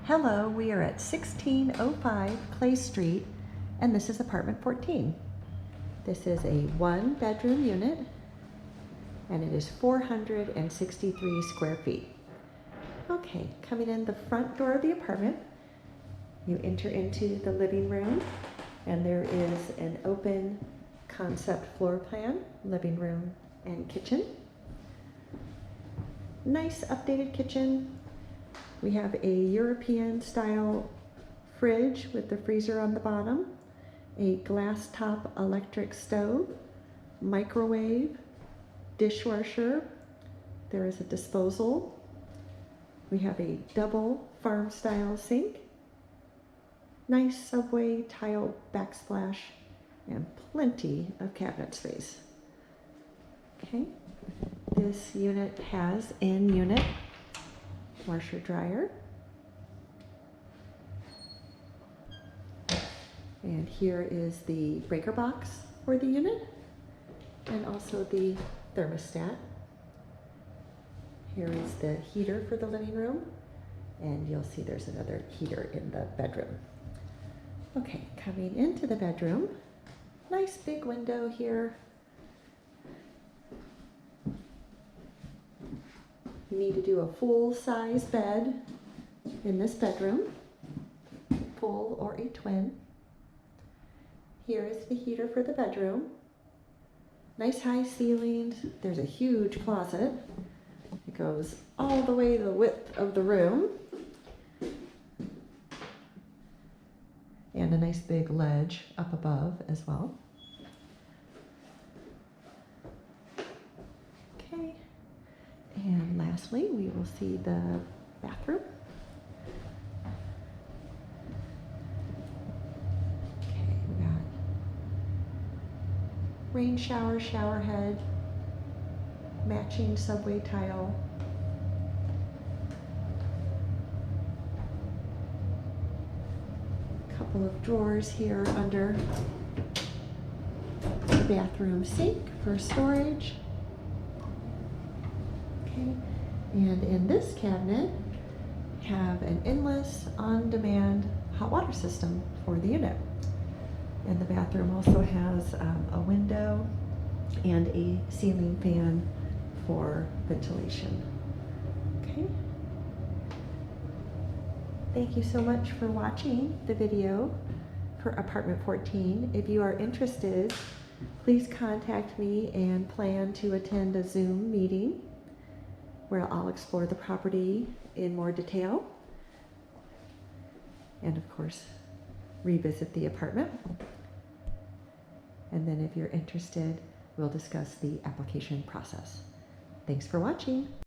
Hello, we are at 1605 Clay Street, and this is apartment 14. This is a 1-bedroom unit, and it is 463 square feet. Okay, coming in the front door of the apartment, you enter into the living room, and there is an open concept floor plan, living room and kitchen. Nice updated kitchen. We have a European style fridge with the freezer on the bottom, a glass top electric stove, microwave, dishwasher. There is a disposal. We have a double farm style sink, nice subway tile backsplash, and plenty of cabinet space. Okay, this unit has in-unit washer dryer, and here is the breaker box for the unit and also the thermostat. Here is the heater for the living room, and you'll see there's another heater in the bedroom. Okay, coming into the bedroom, nice big window here. You need to do a full-size bed in this bedroom, full or a twin. Here is the heater for the bedroom. Nice high ceilings. There's a huge closet. It goes all the way the width of the room. And a nice big ledge up above as well. Okay. And lastly, we will see the bathroom. Okay, we got rain shower, shower head, matching subway tile. Couple of drawers here under the bathroom sink for storage. Okay, and in this cabinet, have an endless on-demand hot water system for the unit. And the bathroom also has a window and a ceiling fan for ventilation. Okay. Thank you so much for watching the video for apartment 14. If you are interested, please contact me and plan to attend a Zoom meeting where I'll explore the property in more detail and of course revisit the apartment. And then if you're interested, we'll discuss the application process. Thanks for watching.